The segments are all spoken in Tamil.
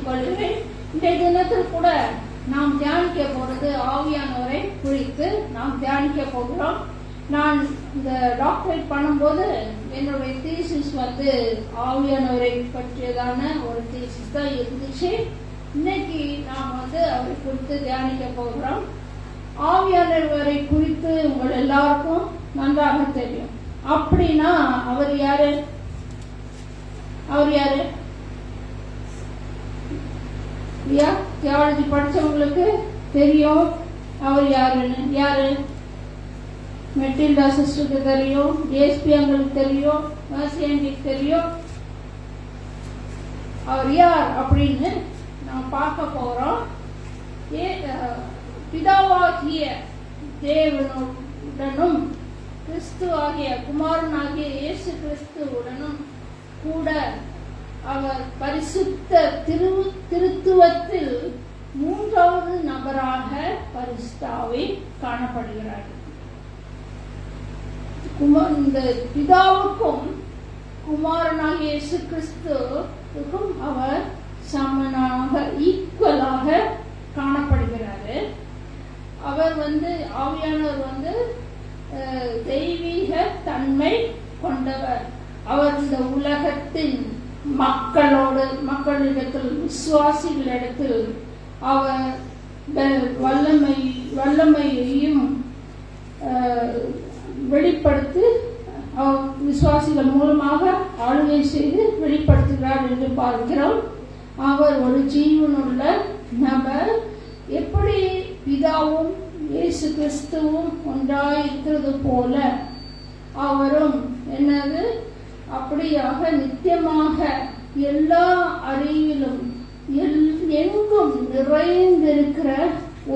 கொள்கிறேன். இன்றைய தினத்தில் கூட நாம் தியானிக்க போறது ஆவியானவரை குறித்து நாம் தியானிக்க போகிறோம். நான் இந்த டாக்டரேட் பண்ணும்போது என்னுடைய தீசிஸ் ஆவியானவரை பற்றியதான ஒரு தீசிஸ் தான் இருந்துச்சு. இன்னைக்கு நாம் அவரை குறித்து தியானிக்க போகிறோம். ஆவியானவரை குறித்து உங்கள் எல்லாருக்கும் நன்றாக தெரியும். அப்படின்னா அவர் யாரு? தியாலஜி படிச்சவங்களுக்கு தெரியும் அவர் யாரு. மெட்டில்டா சிஸ்டருக்கு தெரியும், ஏஎஸ்பி அங்களுக்கு தெரியும், மேசி ஆண்டிக்கு தெரியும். அவர் யார் அப்படின்னு நாம் பார்க்க போறோம். பிதாவாகிய தேவனுடனும் கிறிஸ்துவாகிய குமாரனாகிய இயேசு கிறிஸ்துவுடனும் கூட அவர் பரிசுத்த திருத்துவத்தில் மூன்றாவது நபராக பரிசுத்தாவி காணப்படுகிறார். இந்த பிதாவுக்கும் குமாரனாகிய இயேசு கிறிஸ்துவுக்கும் அவர் சமனாக ஈக்குவலாக காணப்படுகிறாரு. அவர் ஆவியானவர் தெய்வீக தன்மை கொண்டவர். அவர் இந்த உலகத்தின் மக்களிடத்தில் விசுவாசிகளிடத்தில் அவர் வல்லமையையும் வெளிப்படுத்தி விசுவாசிகள் மூலமாக ஆளுகை செய்து வெளிப்படுத்துகிறார் என்று பார்க்கிறோம். அவர் ஒரு ஜீவனுள்ள நபர். எப்படி பிதாவும் இயேசு கிறிஸ்துவும் ஒன்றாயிருக்கிறது போல அவரும் அப்படியாக நித்தியமாக எல்லா அறிவிலும் எங்கும் நிறைந்திருக்கிற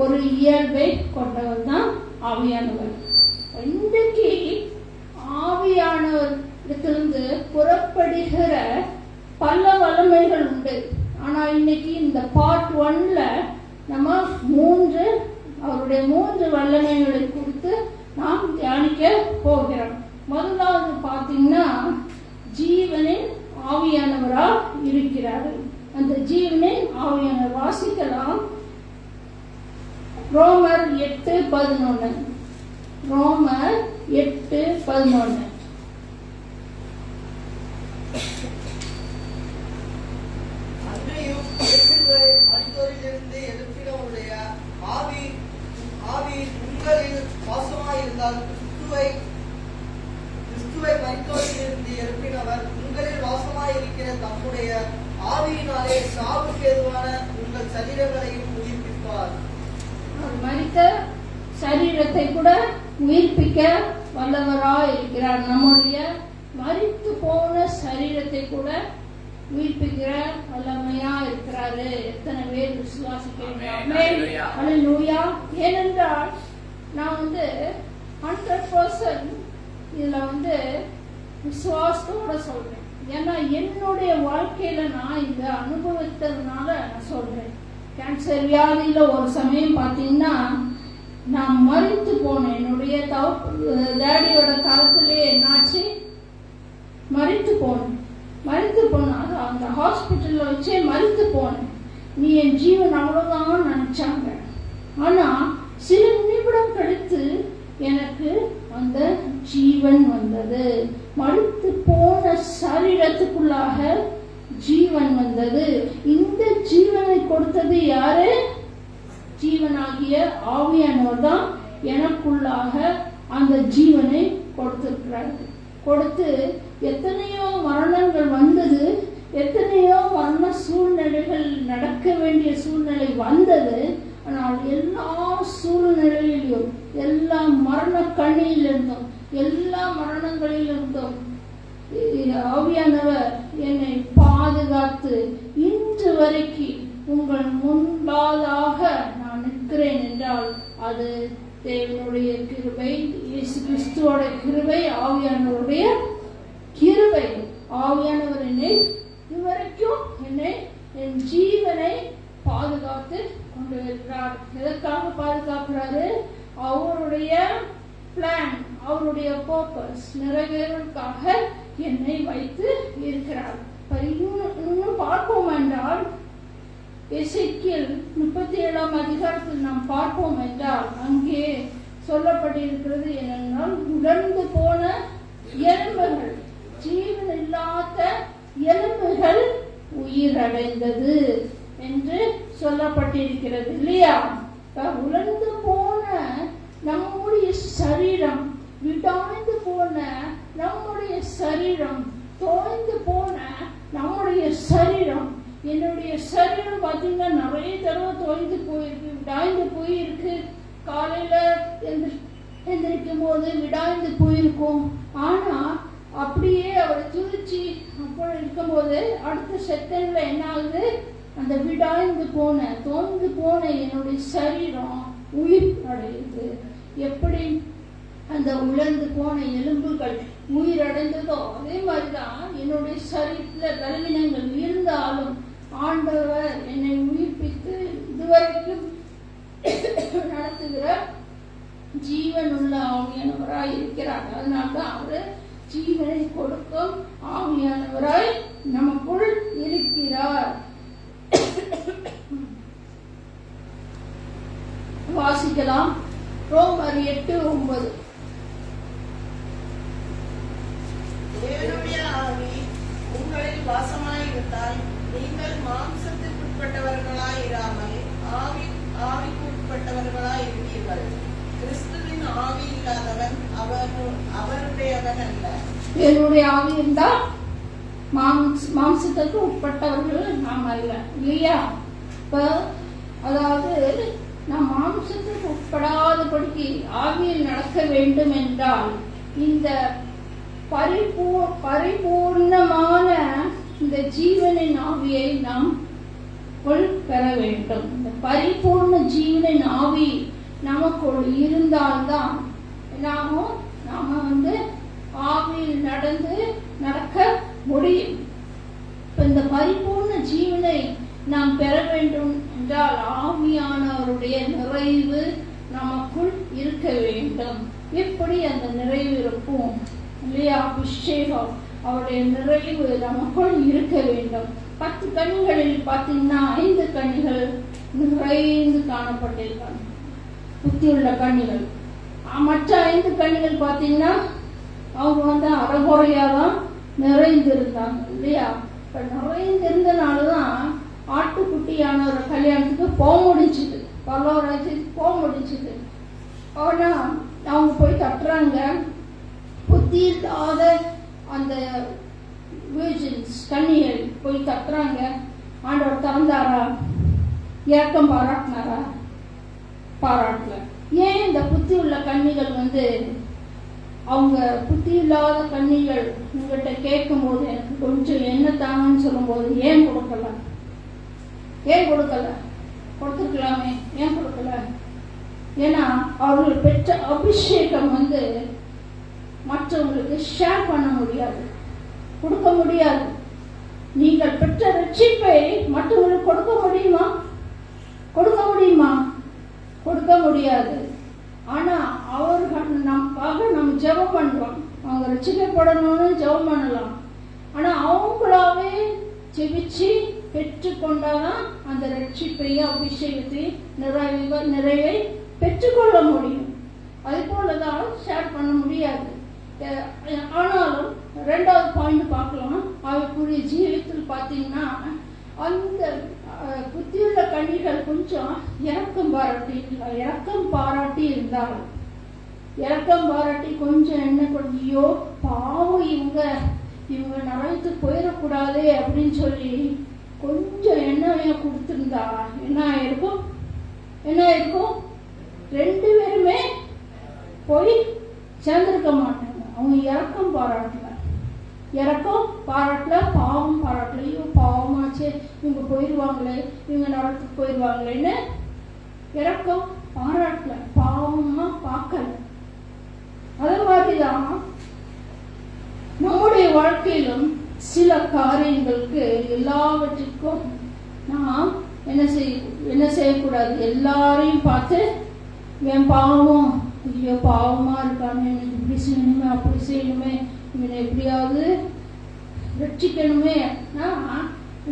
ஒரு இயல்பை கொண்டவர் தான் ஆவியானவர். இன்றைக்கு ஆவியானவரிடத்திலிருந்து புறப்படுகிற பல வல்லமைகள் உண்டு. ஆனா இன்னைக்கு இந்த பார்ட் 1ல நம்ம அவருடைய 3 வல்லமைகளை குறித்து நாம் தியானிக்க போகிறோம். முதலாவது பார்த்தீங்கன்னா ஜீவனின் ஆவியானவரா இருக்கிறார். அந்த ஜீவனின் ஆவியானவர் வாசிக்கலாம். ரோமர் 8:11. ரோமர் 8:11. கிறிஸ்துவை மரித்தோரிலிருந்து எழுப்பினவர் உங்களில் வாசமாயிருக்கிற தம்முடைய ஆவியினாலே சாவுக்கு ஏதுவான உங்கள் சரீரங்களையும் உயிர்ப்பிப்பார். மரித்த சரீரத்தை கூட உயிர்ப்பிக்க வல்லவரா இருக்கிறார். நம்முடைய மரித்து போன சரீரத்தை கூட உயிர்ப்பிக்கிற வல்லமையா இருக்கிறாரு. எத்தனை பேர் விசுவாசிக்கிறீங்க? ஏனென்றால் நான் 100% இதுல விசுவாசத்தோட சொல்றேன். ஏன்னா என்னுடைய வாழ்க்கையில நான் இந்த அனுபவித்ததுனால நான் சொல்றேன். கேன்சர் வியாதியில ஒரு சமயம் பாத்தீங்கன்னா நான் மரித்து போனேன். என்னுடைய டேடியோட காலத்திலே என்னாச்சு, மரித்து போனேன். அந்த ஹாஸ்பிட்டல்ல வச்சே மரித்து போனேன். நீ என் ஜீவன் அவ்வளவுதான் நினைச்சாங்க. ஆனா சில நிமிடம் கழித்து எனக்கு அந்த ஜீவன் வந்தது. மரித்து போன சரீரத்துக்குள்ளாக ஜீவன் வந்தது. இந்த ஜீவனை கொடுத்தது யாரு? ஜீவனாகிய ஆவியானவர் தான் எனக்குள்ளாக அந்த ஜீவனை கொடுத்திருக்கிறார். கொடுத்து எத்தனையோ மரணங்கள் வந்தது, எத்தனையோ மரண சூழ்நிலைகள் நடக்க வேண்டிய சூழ்நிலை வந்தது. ஆனால் எல்லா சூழ்நிலையிலும், எல்லா மரண கண்ணியிலிருந்தும், எல்லா மரணங்களிலிருந்தும் ஆவியானவர் என்னை பாதுகாத்து இன்று வரைக்கும் உங்கள் முன்பாக நான் நிற்கிறேன் என்றால் அது தேவனுடைய கிருபை, இயேசு கிறிஸ்துவோட கிருபை, ஆவியானவருடைய கிருபை. ஆவியானவர் என்னை இதுவரைக்கும் என் ஜீவனை பாதுகாத்து கொண்டு வருகிறார். எதற்காக பாதுகாக்கிறாரு? அவருடைய பிளான், அவருடைய பர்பஸ் நிறைவேறுவதற்காக என்னை வைத்து இருக்கிறார். இன்னும் பார்ப்போம் என்றால் எசேக்கியேல் 37ஆம் அதிகாரத்தில் நாம் பார்ப்போம் என்றால் அங்கே சொல்லப்பட்டிருக்கிறது என்னென்றால், உலர்ந்து போன எலும்புகள், ஜீவன் இல்லாத எலும்புகள் உயிரடைந்தது என்று சொல்லப்பட்டிருக்கிறது இல்லையா? உலர்ந்து போன நம்முடைய சரீரம், விடாய்ந்து போன நம்முடைய சரீரம், தோய்ந்து போன நம்முடைய சரீரம். என்னுடைய சரீரம் பார்த்தீங்கன்னா நிறைய தடவை தோய்ந்து போயிருக்கு, விடாய்ந்து போயிருக்கு. காலையில எந்திரிக்கும் போது விடாய்ந்து போயிருக்கும். ஆனா அப்படியே அவரை துதிச்சு அப்போ இருக்கும்போது அடுத்த செகண்ட்ல என்ன ஆகுது? அந்த விடாய்ந்து போன தோய்ந்து போன என்னுடைய சரீரம் உயிர் அடையுது. எப்படி அந்த உலர்ந்து போன எலும்புகள் உயிரடைந்ததோ அதே மாதிரிதான் என்னுடைய சரீரத்துல பலவீனங்கள் இருந்தாலும் ஆண்டவர் என்னை உயிர்ப்பித்து இதுவரைக்கும் நடத்துகிற ஜீவன் உள்ள ஆவியானவராய் இருக்கிறார். அதனால்தான் அவரு ஜீவனை கொடுக்கும் ஆவியானவராய் நமக்குள் இருக்கிறார். வாசிக்கலாம். ரோமர் 8:9. தேவனுடைய ஆவி உங்களில் வாசமாயிருந்தால் நீங்கள் மாம்சத்திற்குட்பட்டவர்களாய் இராமல் ஆவிக்கு உட்பட்டவர்களாய் இருப்பீர்கள். கிறிஸ்துவின் ஆவி இல்லாதவன் அவருடையவன் அல்ல. என்னுடைய ஆவி இருந்தால் மாம்சத்துக்கு உட்பட்டவர்கள் நாம் அல்ல இல்லையா? அதாவது நாம் மாம்சத்துக்கு உட்படாதபடிக்கு ஆவியில் நடக்க வேண்டும் என்றால் இந்த பரிபூர்ணமான இந்த ஜீவனின் ஆவியை நாம் பெற வேண்டும். இந்த பரிபூர்ண ஜீவனின் ஆவி நமக்குள் இருந்தால்தான் நாம ஆவியில் நடக்க முடியும். இந்த பரிபூர்ண ஜீவனை நாம் பெற வேண்டும் என்றால் ஆவியானவருடைய நிறைவு நமக்குள் இருக்க வேண்டும். எப்படி அந்த நிறைவு இருக்கும் இல்லையா? அபிஷேகம், அவருடைய நிறைவு நமக்குள் இருக்க வேண்டும். 10 கண்களில் பார்த்தீங்கன்னா 5 கண்ணிகள் நிறைந்து காணப்பட்டிருக்காங்க, புத்தியுள்ள கண்ணிகள். மற்ற 5 கண்ணிகள் பார்த்தீங்கன்னா அவங்க அறகுறையாதான் நிறைந்திருந்தாங்க இல்லையா? இப்ப நிறைந்திருந்தனாலதான் ஆட்டுக்குட்டியான ஒரு கல்யாணத்துக்கு போக முடிஞ்சுது, பல்லவராஜ்யத்துக்கு போக முடிஞ்சுது. ஆனா அவங்க போய் தட்டுறாங்க. புத்தி இல்லாத அந்த கண்ணிகள் போய் தட்டுறாங்க. ஆண்டவர் திறந்தாரா? இரக்கம் பாராட்டினாரா? பாராட்டல. ஏன் இந்த புத்தி உள்ள கண்ணிகள் அவங்க புத்தி இல்லாத கண்ணிகள் உங்கள்கிட்ட கேட்கும் போது எனக்கு கொஞ்சம் என்ன தாங்கன்னு சொல்லும் போது ஏன் கொடுக்கல? கொடுத்துருக்கலாமே, ஏன் கொடுக்கல? ஏன்னா அவர்கள் பெற்ற அபிஷேகம் மற்றவங்களுக்கு ஷேர் பண்ண முடியாது, கொடுக்க முடியாது. நீங்கள் பெற்ற ரட்சிப்பை மற்றவங்களுக்கு கொடுக்க முடியுமா? கொடுக்க முடியாது. ஆனா அவர்கள் நமக்காக நம்ம ஜெபம் பண்றோம், அவங்க ரட்சிக்கப்படணும்னு ஜெபம் பண்ணலாம். ஆனா அவங்களாவே ஜெபிச்சு பெற்றுக்கொண்டாதான் அந்த ரட்சிப்பையும் அபிஷேகத்தை நிறைவை பெற்றுக்கொள்ள முடியும். அது போலதான் ஷேர் பண்ண முடியாது. ஆனாலும் 2வது பாயிண்ட் பார்க்கலாம். அவருக்குரிய ஜீவிதத்தில் பார்த்தீங்கன்னா அந்த புத்தியுள்ள கண்ணிகள் கொஞ்சம் இரக்கம் பாராட்டி இருந்தால், இரக்கம் பாராட்டி கொஞ்சம் என்ன கொஞ்சோ பாவம் இவங்க நரகத்து போயிடக்கூடாதே அப்படின்னு சொல்லி கொஞ்சம் எண்ணெயை கொடுத்திருந்தா என்ன ஆயிருக்கும்? 2 பேருமே போய் சேர்ந்திருக்க மாட்டாங்க. அவங்க இரக்கம் பாராட்டல, பாவம் பாராட்டல. ஐயோ பாவமாச்சே, இவங்க போயிடுவாங்களே, இவங்க நரகத்துக்கு போயிடுவாங்களேன்னு இரக்கம் பாராட்டல, பாவமா பார்க்கல. அதே மாதிரிதான் நம்முடைய வாழ்க்கையிலும் சில காரியங்களுக்கு எல்லாவற்றுக்கும் நாம் என்ன செய்யக்கூடாது? எல்லாரையும் பார்த்து என் பாவம், ஐயோ பாவமா இருக்காங்க, எனக்கு இப்படி செய்யணுமே அப்படி செய்யணுமே, இவனை எப்படியாவது ரட்சிக்கணுமே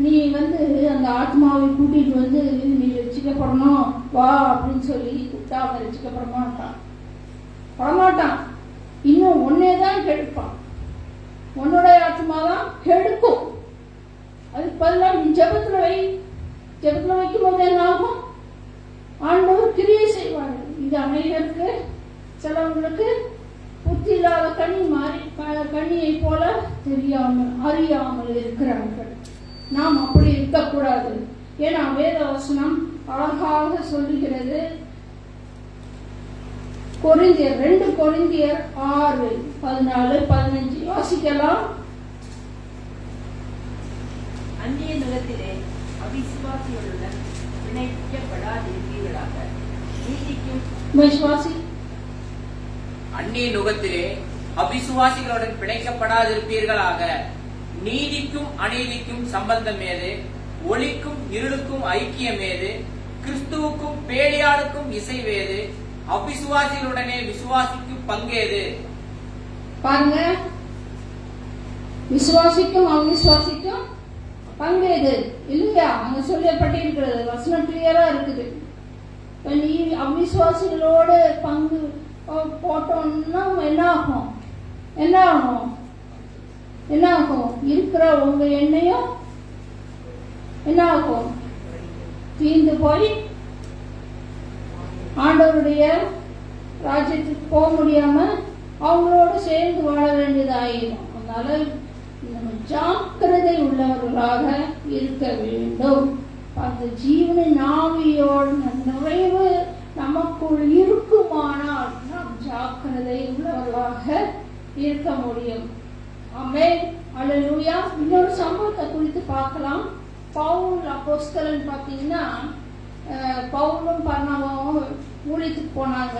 நீ வந்து அந்த ஆத்மாவை கூட்டிட்டு வந்து நீ ரட்சிக்கப்படணும் வா அப்படின்னு சொல்லி கூப்பிட்டா அவன் ரட்சிக்கப்பட மாட்டான், படமாட்டான். இன்னும் ஒன்னேதான் கெடுப்பான், உன்னுடைய ஆத்மா தான் கெடுக்கும். அதுக்கு பதிலாக நீ ஜெபத்துல வைக்கும் போது என்ன ஆகும்? ஆண்டவர் கிரியை செய்வார். இது அநேகருக்கு, சிலவங்களுக்கு புத்தி இல்லாத கண்ணியை போல தெரியாமல் அறியாமல் இருக்கிறார்கள். நாம் அப்படி இருக்கக்கூடாது. ஏன்னா வேத வசனம் அழகாக சொல்லுகிறது. 2 கொரிந்தியர் 6:14-15 வாசிக்கலாம். அந்நிய நுகத்திலே அவிசுவாசிகளுடன் இணைக்கப்படாதிருப்பீர்களாக, நீதிக்கும் விசுவாசி அந்நிய நுகத்திலே அவிசுவாசிகளுடன் பிணைக்கப்படாதிருப்பீர்களாக, நீதிக்கும் அநீதிக்கும் சம்பந்தம் ஏது? ஒளிக்கும் இருளுக்கும் ஐக்கியம் ஏது? கிறிஸ்துவுக்கும் பேலியாளுக்கும் இசைவேது? அவிசுவாசிகளுடனே விசுவாசிக்கும் பங்கேது? பாருங்க, விசுவாசிக்கும் அவிசுவாசிக்கும் பங்கேது இல்லையா? அங்க சொல்லப்பட்டிருக்கிறது. வசனம் கிளியரா இருக்குது. நீ அவிசுவாசிகளோடு பங்கு போட்டோம்னா என்ன ஆகும்? இருக்கிற உங்க எண்ணெயும் என்ன ஆகும்? தீர்ந்து போய் ஆண்டவருடைய ராஜ்யத்துக்கு போக முடியாம அவங்களோட சேர்ந்து வாழ வேண்டியதாயிரும். அதனால நம்ம ஜாக்கிரதை உள்ளவர்களாக இருக்க வேண்டும். அந்த ஜீவனின் ஆவியோட நிறைவு நமக்குள் இருக்குமானால் நாம் ஜாக்கிரதை உள்ளவர்களாக இருக்க முடியும். ஆமென், அல்லேலூயா. இன்னொரு சம்பவத்தை குறித்து பார்க்கலாம். பவுல் அப்போஸ்தலன் பார்த்தீங்கன்னா, பவுலும் பர்னபாவும் ஊழியத்துக்கு போனாங்க.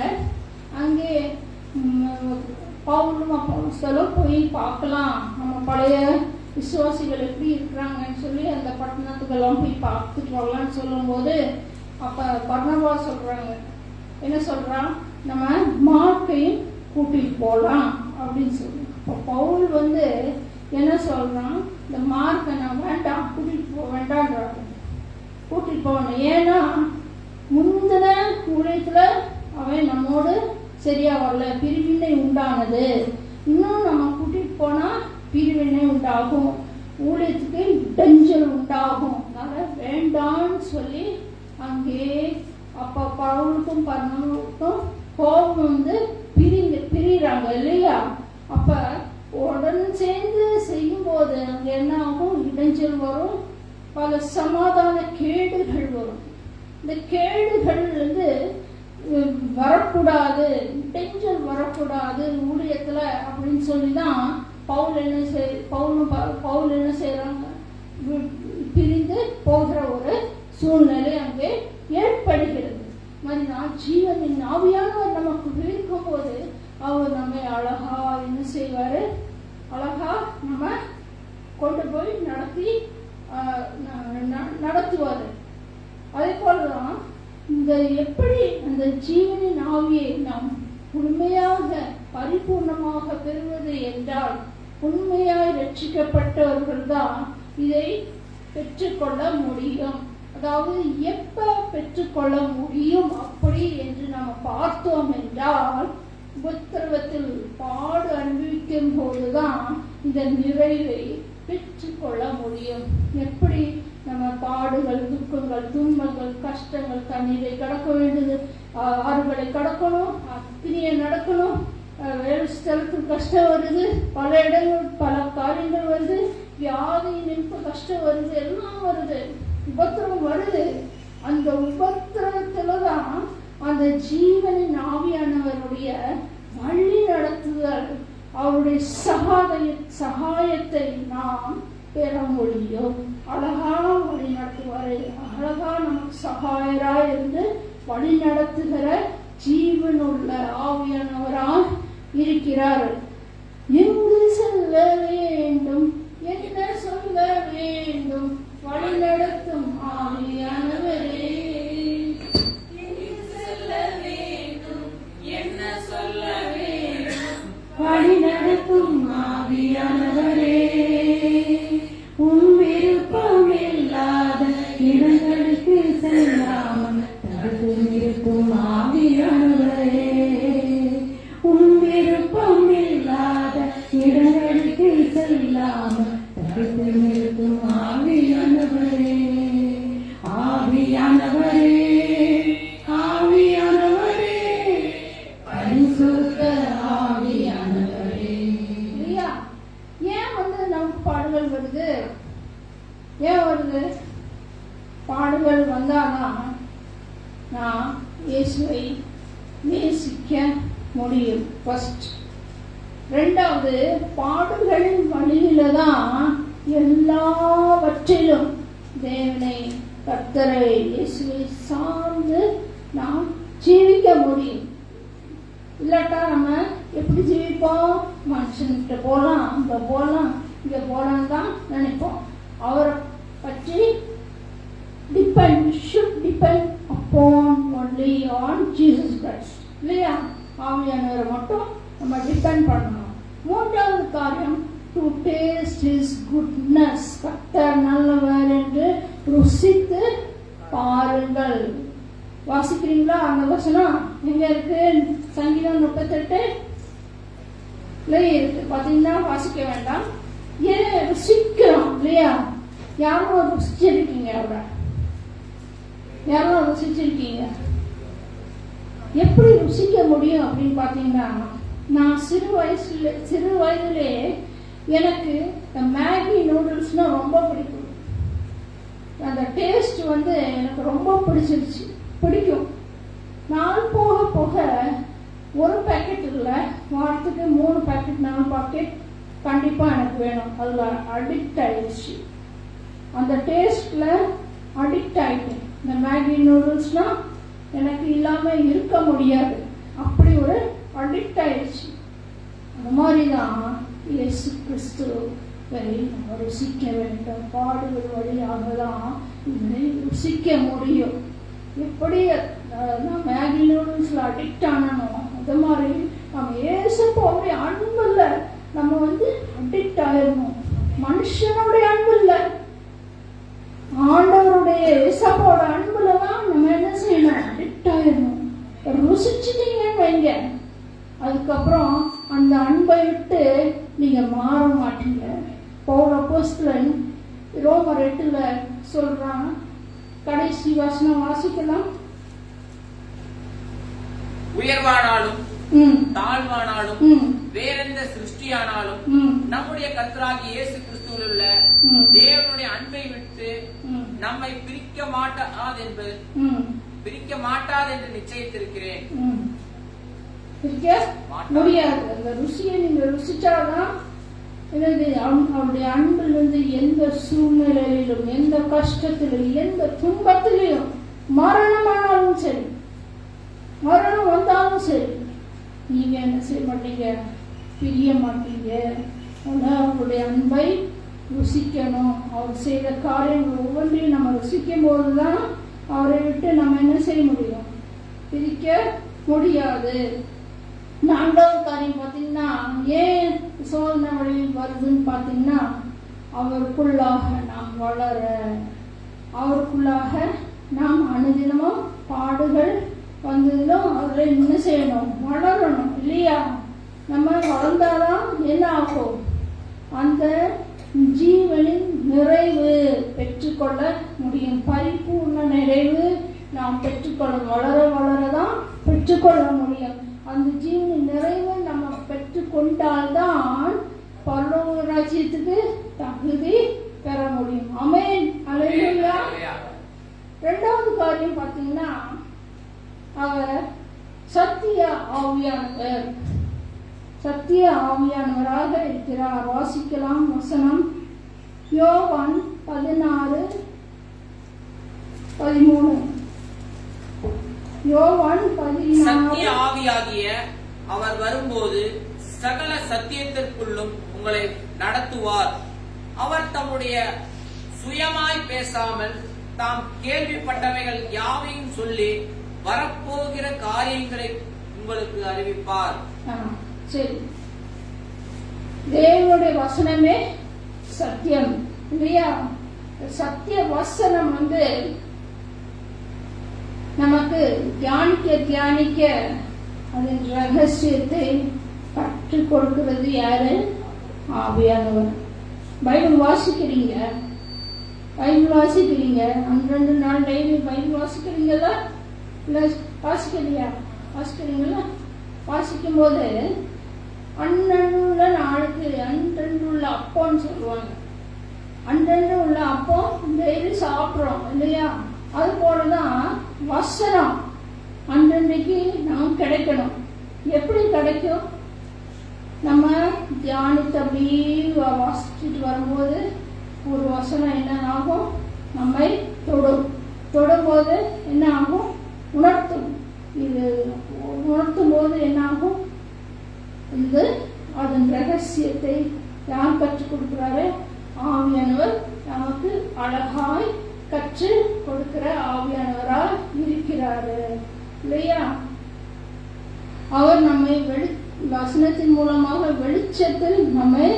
அங்கே பவுலும் அப்போஸ்தலரும் போய் பார்க்கலாம், நம்ம பழைய விசுவாசிகள் எப்படி இருக்கிறாங்கன்னு சொல்லி அந்த பட்டணத்துக்கெல்லாம் போய் பார்த்துட்டு வரலான்னு சொல்லும்போது, அப்ப பர்னபா சொல்றாங்க, என்ன சொல்றான், நம்ம மார்க்கையும் கூட்டிட்டு போகலாம் அப்படின்னு சொல்லி. இப்போ பவுல் வந்து என்ன சொல்றான், இந்த மார்க்கை நான் வேண்டாம், கூட்டிட்டு போக வேண்டான்றாங்க. கூட்டிட்டு போகணும். ஏன்னா முந்தின ஊழியத்துல அவன் நம்மோடு சரியா வரல, பிரிவினை உண்டானது. இன்னும் நம்ம கூட்டிட்டு போனா பிரிவினை உண்டாகும், ஊழியத்துக்கு இடைஞ்சல் உண்டாகும். அதனால வேண்டான்னு சொல்லி அங்கே அப்ப பவுலுக்கும் பர்னபாவுக்கும் கோபம் வந்து பிரிறாங்க இல்லையா? அப்ப உடனே சேர்ந்து செய்யும் போது அங்க என்ன ஆகும்? இடைஞ்சல் வரும், பல சமாதான கேடுகள் வரும். இந்த கேடுகள் வந்து வரக்கூடாது, இடைஞ்சல் வரக்கூடாது ஊழியத்துல அப்படின்னு சொல்லிதான் பவுல் என்ன செய்யறாங்க, பிரிந்து போகிற ஒரு சூழ்நிலை அங்கே ஏற்படுகிறது. நான் ஜீவனின் ஆவியானவர் நமக்கு இருக்கும் போது அவர் நம்மை அழகா என்ன செய்வாரு, அழகா நம்ம கொண்டு போய் நடத்துவாரு. அதே போலதான் இந்த எப்படி அந்த ஜீவனின் ஆவியை நாம் உண்மையாக பரிபூர்ணமாக பெறுவது என்றால், உண்மையாய் ரட்சிக்கப்பட்டவர்கள் தான் இதை பெற்றுக்கொள்ள முடியும். அதாவது எப்ப பெற்றுக்கொள்ள முடியும் அப்படி என்று நாம் பார்த்தோம் என்றால், உபத்திரவத்தில் பாடு அனுபவிக்கும் போதுதான் இந்த நிறைவை பெற்றுக்கொள்ள முடியும். எப்படி நம்ம பாடுகள், துக்கங்கள், துன்பங்கள், கஷ்டங்கள், தண்ணீரை கடக்க வேண்டியது, ஆறுகளை கடக்கணும், அக்னியை நடக்கணும், வேறு ஸ்தலத்துக்கு கஷ்டம் வருது, பல இடங்கள் பல காரியங்கள் வருது, வியாதி நிற்ப கஷ்டம் வருது, எல்லாம் வருது, உபத்திரவம் வருது. அந்த உபத்திரவத்துலதான் அந்த ஜீவனின் ஆவியானவருடைய வழி நடத்துதல், அவருடைய சகாயத்தை நாம் பெற முடியும். அழகா வழி நடத்துவாரு, அழகா நமக்கு சகாயரா இருந்து வழி நடத்துகிற ஜீவனுள்ள ஆவியானவராய் இருக்கிறார். எங்கு செல்ல வேண்டும், என்ன சொல்ல வேண்டும், வழி நடத்தும் ஆவியானவரே. வழி நடத்தும் ஆவியானவரே, உன் விருப்பமே பாடுகள் வருது? ஏன் வருது? பாடுகள் வந்தாதான் நான் இயேசுவை நேசிக்க முடியும். ஃபர்ஸ்ட். ரெண்டாவது, பாடுகளின் வழியில தான் எல்லாவற்றிலும் தேவனை, கர்த்தரை, இயேசுவை சார்ந்து நாம் ஜீவிக்க முடியும். இல்லாட்டா நம்ம எப்படி ஜீவிப்போம்? மனுஷன்கிட்ட போலாம், அங்க போலாம், இங்க போலாம் தான் நினைப்போம். அவரை பற்றி should depend upon only on Jesus Christ. இல்லையா? ஆவியானவரை மட்டும் நம்ம டிபெண்ட் பண்ணணும். மூன்றாவது காரியம், டு டேஸ்ட் ஹிஸ் குட்னஸ். கர்த்தர் நல்லவர் என்று ருசித்து பாருங்கள். வாசிக்கிறீங்களா அந்த வசனம்? எங்க இருக்கு? சங்கீதம் 38 இருக்கு. பாத்தீங்கன்னா வாசிக்க வேண்டாம். ஏன் ருசிக்கிறோம் இல்லையா? யாரும் ருசிச்சிருக்கீங்க? அவரை யாரும் ருசிச்சிருக்கீங்க? எப்படி ருசிக்க முடியும் அப்படின்னு பாத்தீங்கன்னா, நான் சிறு வயதிலே எனக்கு இந்த மேகி நூடுல்ஸ்னா ரொம்ப பிடிக்கும். அந்த டேஸ்ட் எனக்கு ரொம்ப பிடிக்கும். நாள் போக போக ஒரு பேக்கெட் இல்லை, வாரத்துக்கு 3 பேக்கெட் 4 பாக்கெட் கண்டிப்பா எனக்கு வேணும். அதுல அடிக்ட் ஆயிடுச்சு. அந்த டேஸ்ட்ல அடிக்ட் ஆயிட்டேன். இந்த மேகி நூடுல்ஸ்னா எனக்கு இல்லாம இருக்க முடியாது. அப்படி ஒரு அடிக்ட் ஆயிடுச்சு. அந்த மாதிரிதான் இயேசு கிறிஸ்துவை நம்ம ருசிக்க வேண்டும். பாடுகள் வழியாக தான் இதனை ருசிக்க முடியும். எப்படி நான் மேகி நூடுல்ஸ்ல அடிக்ட் ஆனனோ அது மாதிரி நம்ம இயேசுவோடைய அன்புல நம்ம அடிக்ட் ஆயிடணும். மனுஷனுடைய அன்பு இல்ல, ஆண்டவருடைய இயேசுவோட அன்புல தான் நம்ம என்ன செய்யணும்? அடிக்ட் ஆயிடணும். ருசிச்சுட்டீங்கன்னு வைங்க, அதுக்கப்புறம் அந்த அன்பை விட்டு நீங்க மாற மாட்டீங்க. பவுல் அப்போஸ்தலன் ரோமர் 8 சொல்றான். கடைசி வசனம் வாசிக்கலாம். உயர்வானாலும் தாழ்வானாலும் வேறெந்த சிருஷ்டியானாலும் நம்முடைய கர்த்தராகிய இயேசு கிறிஸ்துவில் உள்ள தேவனுடைய அன்பை விட்டு நம்மை பிரிக்க மாட்டாது என்று நிச்சயித்திருக்கிறேன். முடியாது. அந்த ருசியை நீங்க ருசிச்சாதான் அவருடைய அன்பிலிருந்து எந்த சூழ்நிலையிலும், எந்த கஷ்டத்திலும், எந்த துன்பத்திலும், மரணமானாலும் சரி, மரணம் வந்தாலும் சரி, நீங்க என்ன செய்ய மாட்டீங்க? பிரிய மாட்டீங்க. அவருடைய அன்பை ருசிக்கணும். அவர் செய்த காரியங்கள் ஒவ்வொன்றையும் நம்ம ருசிக்கும் போதுதான் அவரை விட்டு நம்ம என்ன செய்ய முடியும்? பிரிக்க முடியாது. 4வது காரியம் பாத்தீங்கன்னா, ஏன் சோதனை வழியில் வருதுன்னு பாத்தீங்கன்னா, அவருக்குள்ளாக நாம் வளர, அவருக்குள்ளாக நாம் அனுதினமும் பாடுகள் வந்ததிலும் அவரை என்ன செய்யணும்? வளரணும் இல்லையா? நம்ம வளர்ந்தாதான் என்ன ஆகும்? அந்த ஜீவனின் நிறைவு பெற்றுக்கொள்ள முடியும். பரிபூர்ண நிறைவு நாம் பெற்றுக்கொள்ள, வளர வளரதான் பெற்றுக்கொள்ள முடியும். அந்த ஜீவனின் நிறைவு நம்ம பெற்றுக்கொண்டால்தான் பரலோக ராஜ்யத்துக்கு தகுதி பெற முடியும். ஆமென், அல்லேலூயா. 2வது காரியம் பாத்தீங்கன்னா, அவர் சத்திய ஆவியானவர், சத்திய ஆவியானவராக இருக்கிறார். வாசிக்கலாம் வசனம். யோவான் 16:13. யோவான் 16. சத்திய ஆவியாகிய அவர் வரும்போது சகல சத்தியத்திற்குள்ளும் உங்களை நடத்துவார். அவர் தம்முடைய சுயமாய் பேசாமல் தாம் கேள்விப்பட்டவைகள் யாவையும் சொல்லி வரப்போகிற காரியங்களை உங்களுக்கு அறிவிப்பார். சரி, தேவனுடைய வசனமே சத்தியம் இல்லையா? சத்திய வசனம் நமக்கு தியானிக்க அதன் ரகசியத்தை கற்றுக் கொடுக்கிறது யாரு? ஆவியானவர். பைபிள் வாசிக்கிறீங்க, அன்றண்டு நாள் டெய்லி பைபிள் வாசிக்கிறீங்களா? இல்ல வாசிக்கிறீங்களா? வாசிக்கும் போது அன்றன்றுள்ள நாளுக்கு அன்றன்றுள்ள அப்போன்னு சொல்லுவாங்க. அன்றன்று உள்ள அப்போ டெய்லி சாப்பிட்றோம் இல்லையா? அது போலதான் வசனம் அன்றன்றைக்கு நாம் கிடைக்கணும். எப்படி கிடைக்கும்? நம்ம தியானித்து அப்படியே வாசிச்சுட்டு வரும்போது ஒரு வசனம் என்ன ஆகும்? நம்மை தொடும்போது என்ன ஆகும்? உணர்த்தும். இது உணர்த்தும் போது என்ன ஆகும்? இது அதன் ரகசியத்தை யார் கற்றுக் கொடுக்கிறாரு? ஆவியானவர் நமக்கு அழகாய் கற்று கொடுக்கிற ஆவியானவராய் இருக்கிறாரு இல்லையா? அவர் நம்மை வசனத்தின் மூலமாக வெளிச்சத்தில் நம்மை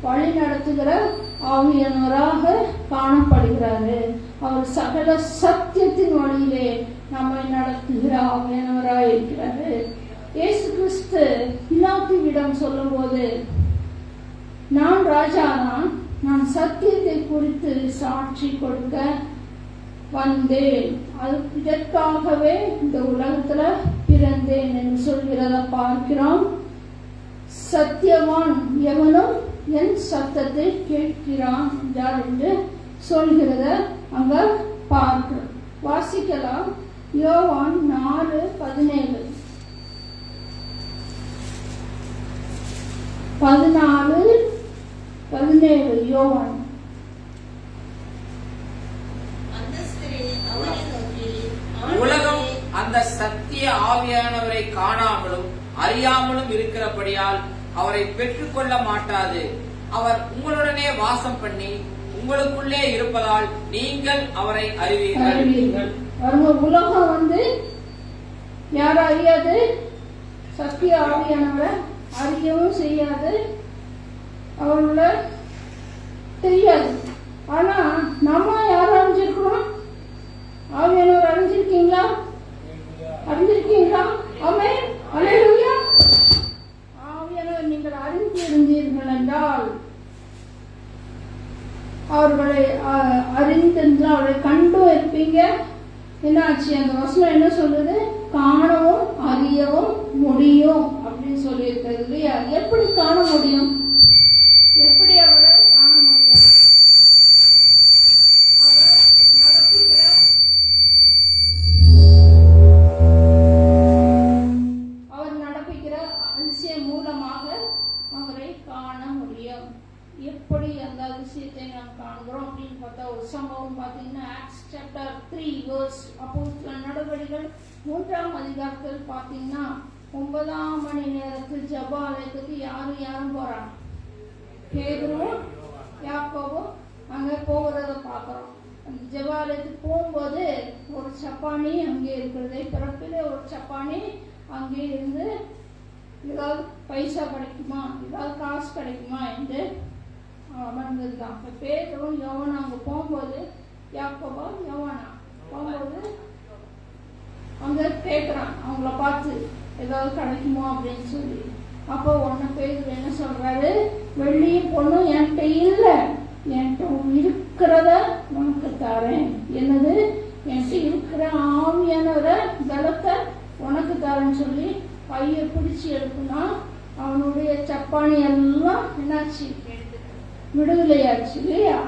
வழி நடத்துகிற ஆவியானவராக காணப்படுகிறாரு. அவர் சகல சத்தியத்தின் வழியிலே நம்மை நடத்துகிற ஆவியானவராக இருக்கிறாரு. இயேசு கிறிஸ்து பிலாத்துவிடம் சொல்லும் போது, நான் ராஜாதான், நான் சத்தியத்தை குறித்து சாட்சி கொடுக்க வந்தேன், இதற்காகவே இந்த உலகத்துல பிறந்தேன் என்று சொல்கிறத பார்க்கிறோம். சத்தியவான் எவனும் என் சத்தத்தை கேட்கிறான் என்றார் என்று சொல்கிறத அங்க பார்க்கிறோம். வாசிக்கலாம். யோவான் 4:17. 14:17 யோவான். உலகம் அந்த சத்திய ஆவியானவரை காணாமலும் அறியாமலும் இருக்கிறபடியால் அவரை பெற்றுக்கொள்ள மாட்டாது. அவர் உங்களுடனே வாசம் பண்ணி உங்களுக்குள்ளே இருப்பதால் நீங்கள் அவரை அறிவீர்கள். உலகம் யார் அறியாது? சத்திய ஆவியானவரை அறியவும் செய்யாது, அவங்கள தெரியாது. ஆனா நம்ம யாரும் அறிஞ்சிருக்கிறோம்? ஆவியானவர் அறிஞ்சிருக்கீங்களா? அறிஞ்சிருக்கீங்களா? ஆமென், அல்லேலூயா. ஆவியானவர் நீங்கள் அறிந்திருந்தீர்கள் என்றால், அவர்களை அறிந்திருந்தால் அவர்களை கண்டும் இருப்பீங்க. என்னாச்சு? அந்த வசனம் என்ன சொல்லுது? காணவும் அறியவும் முடியும் அப்படின்னு சொல்லி இருக்கிறது இல்லையா? எப்படி காண முடியும்? எப்படி அவரை காண முடியும்? அவர் நடப்பிக்கிற அதிசயம் மூலமாக அவரை காண முடியும். எப்படி அந்த அதிசயத்தை நாம் காண்கிறோம் அப்படின்னு பார்த்தா, ஒரு சம்பவம் பார்த்தீங்கன்னா ஆக்ட்ஸ் சாப்டர் 3 verse, அப்போஸ்தலர் நடவடிக்கைகள் 3ஆம் அதிகாரத்தில் பார்த்தீங்கன்னா 9ஆம் மணி நேரத்தில் ஜெப ஆலயத்துக்கு யாரும் போறாங்க? பேதுருவும் யாக்கோபும் அங்க போகிறத பார்க்கிறோம். அந்த ஜெப ஆலயத்துக்கு போகும்போது ஒரு சப்பானி அங்கே இருக்கிறது. பிறப்பிலே ஒரு சப்பானி அங்கே இருந்து ஏதாவது பைசா கிடைக்குமா, ஏதாவது காசு கிடைக்குமா என்று அமர்ந்ததுதான். பேதுரும் யோவானும் அங்க போகும்போது, யாக்கோபா யோவானா போகும்போது அங்க கேட்கிறான் அவங்கள பார்த்து, ஏதாவது கிடைக்குமோ அப்படின்னு சொல்லி. அப்போ ஒன்னு பேதுரு என்ன சொல்றாரு? வெள்ளியும் பொண்ணும் என்கிட்ட இல்லை, என்கிட்ட இருக்கிறத உனக்கு தரேன். என்னது? என்கிட்ட இருக்கிற ஆவியானவர பலத்தை உனக்கு தரேன்னு சொல்லி பைய பிடிச்சி எடுப்புனா அவனுடைய சப்பானி எல்லாம் என்னாச்சு? விடுதலையாச்சு இல்லையா?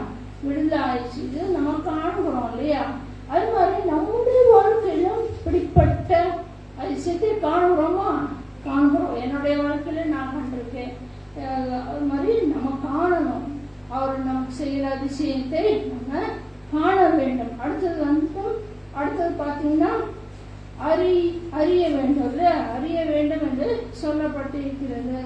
விடுதலை ஆயிடுச்சு. இது நம்ம காண்கிறோம் இல்லையா? அது மாதிரி நம்முடைய வாழ்க்கையிலும் இப்படிப்பட்ட அதிசயத்தை காண்கிறோமா? காண்கிறோம். என்னுடைய வாழ்க்கையில நான் கண்டிருக்கேன். அது மாதிரி நம்ம காணணும். அவர் நமக்கு செய்கிற அதிசயத்தை நம்ம காண வேண்டும். அடுத்தது பார்த்தீங்கன்னா அறிய வேண்டும். அறிய வேண்டும் என்று சொல்லப்பட்டிருக்கிறது.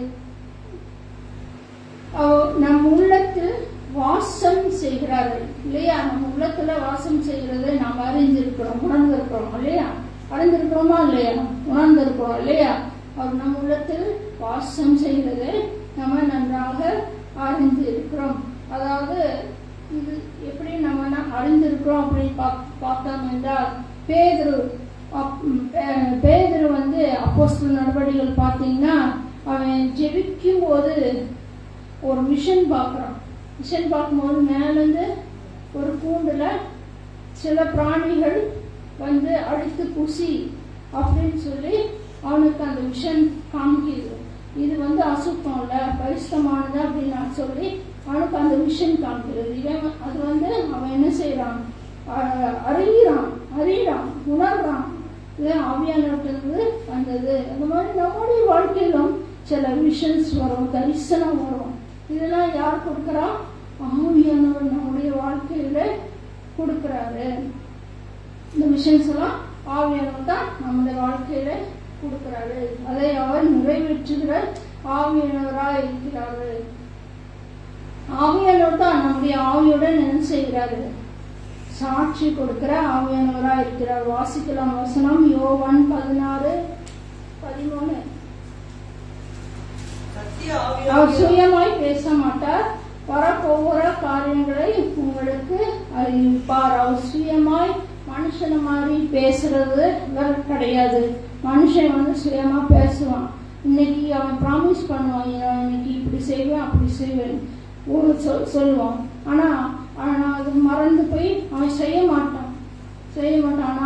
நம் உள்ளத்தில் வாசம் செய்கிறார்கள் இல்லையா? நம்ம உள்ளத்துல வாசம் செய்கிறதை நாம் அறிந்திருக்கிறோம், உணர்ந்திருக்கிறோம் இல்லையா? அறிந்திருக்கிறோமா இல்லையா? உணர்ந்திருக்கிறோம் இல்லையா? அவர் நம் உள்ளத்தில் வாசம் செய்கிறதை நம்ம நன்றாக அறிந்து இருக்கிறோம். அதாவது இது எப்படி நம்ம அறிந்திருக்கிறோம் அப்படின்னு பார்த்தோம் என்றால், பேதுரு அப்போஸ்தலர் நடவடிக்கைகள் பார்த்தீங்கன்னா, அவன் ஜெபிக்கும் போது ஒரு மிஷன் பார்க்குறான். மிஷன் பார்க்கும்போது மேலேருந்து ஒரு கூண்டுல சில பிராணிகள் அடித்து குசி அப்படின்னு சொல்லி அவனுக்கு அந்த மிஷன் காமிக்குது. இது அசுத்தம் இல்லை, பரிசுத்தமானது அப்படின்னு நான் சொல்லி அவனுக்கு அந்த விஷன் காமிக்கிறது. இவன் அது அவன் என்ன செய்யறான், அறியறான், உணர்றான். இது ஆவியானவர்கிட்ட வந்தது. அந்த மாதிரி நம்முடைய வாழ்க்கையிலும் சில விஷன்ஸ் வரும், தரிசனம் வரும். இதெல்லாம் யார் கொடுக்குறா? ஆவியானவர் நம்முடைய வாழ்க்கையில கொடுக்கிறாரு. இந்த விஷன்ஸ் எல்லாம் ஆவியானவர் தான் நம்முடைய வாழ்க்கையில கொடுக்கிறாரு. அதை அவர் நிறைவேற்றுகிற ஆவியானவராக இருக்கிறாரு. ஆவியானவர் தான் நம்முடைய ஆவியுடன் என்ன செய்கிறாரு? சாட்சி கொடுக்கிற ஆவியானவராக இருக்கிறார். வாசிக்கலாம் வசனம், யோவான் 16:13. அவர் சுயமாய் பேச மாட்டார், வரப்போகிற காரியங்களை உங்களுக்கு அறிவிப்பார். அவர் சுயமாய் மனுஷன மாதிரி பேசுறது கிடையாது. மனுஷன் சுயமா பேசுவான். இன்னைக்கு அவன் ப்ராமிஸ் பண்ணுவான், இன்னைக்கு இப்படி செய்வேன் அப்படி செய்வேன் சொல்லுவான். ஆனா அது மறந்து போய் அவன் செய்ய மாட்டான்.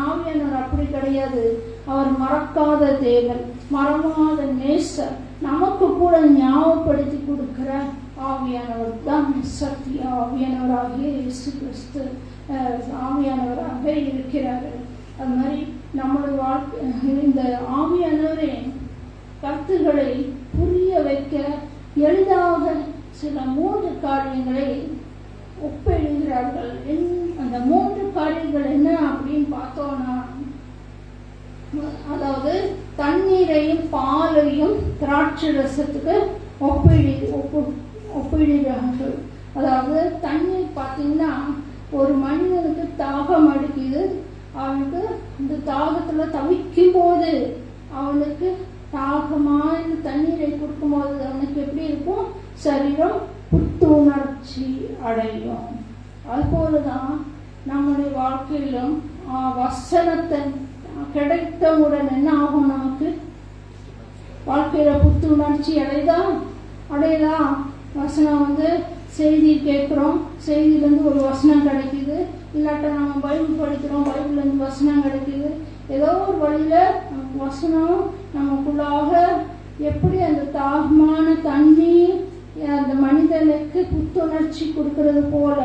ஆவியானவர் அப்படி கிடையாது. அவர் மறக்காத தேவன், மறவாத நேசர். நமக்கு கூட ஞாபகப்படுத்தி கொடுக்கிற ஆவியானவர் தான் சத்திய ஆவியானவராகிய இயேசு கிறிஸ்து ஆவியானவராக இருக்கிறாரு. அது மாதிரி நம்முடைய வாழ்க்கை இந்த ஆவியானவரே கருத்துக்களை புரிய வைக்க எளிதாக சில 3 காரியங்களை ஒப்பிடுகிறார்கள். அந்த 3 காரியங்கள் என்ன அப்படின்னு பார்த்தோம்னா, அதாவது தண்ணீரையும் பாலையும் திராட்சை ரசத்துக்கு ஒப்பிடுகிறார்கள். அதாவது தண்ணீர் பார்த்தீங்கன்னா ஒரு மனிதனுக்கு தாகம் அடிக்குது. அவனுக்கு இந்த தாகத்துல தவிக்கும் போது அவனுக்கு தாகமான தண்ணீரை கொடுக்கும் போது அவனுக்கு எப்படி இருக்கும்? சரீரம் புத்துணர்ச்சி அடையும். அதுபோலதான் நம்முடைய வாழ்க்கையிலும் வசனத்தை கிடைத்தவுடன் என்ன ஆகும்? நமக்கு வாழ்க்கையில புத்துணர்ச்சி அடையுதா? வசனம் செய்தி கேட்கிறோம், செய்தியிலேருந்து ஒரு வசனம் கிடைக்குது. இல்லாட்ட நம்ம பைபிள் படிக்கிறோம், பைபிள்லேருந்து வசனம் கிடைக்குது. ஏதோ ஒரு வழியில வசனம் நமக்குள்ளாக எப்படி அந்த தாகமான தண்ணீர் அந்த மனிதனுக்கு புத்துணர்ச்சி கொடுக்கறது போல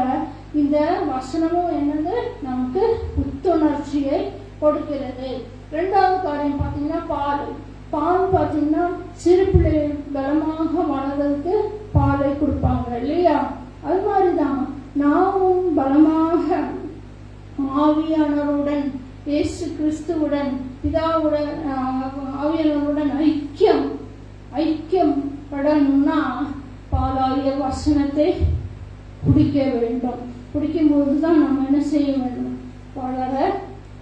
இந்த வசனமும் என்னது? நமக்கு புத்துணர்ச்சியை கொடுக்கிறது. 2வது காரியம் பார்த்தீங்கன்னா பால் பார்த்தீங்கன்னா சிறு பிள்ளைகள் பலமாக வளர்றதுக்கு பாலை கொடுப்பாங்க இல்லையா? அது மாதிரிதான் நாமும் பலமாக ஆவியானவருடன், இயேசு கிறிஸ்துவுடன், பிதாவுடன், ஆவியானவருடன் ஐக்கியம் படணும்னா பாலாகிய வசனத்தை குடிக்க வேண்டும். குடிக்கும் போதுதான் நம்ம என்ன செய்ய வேண்டும்?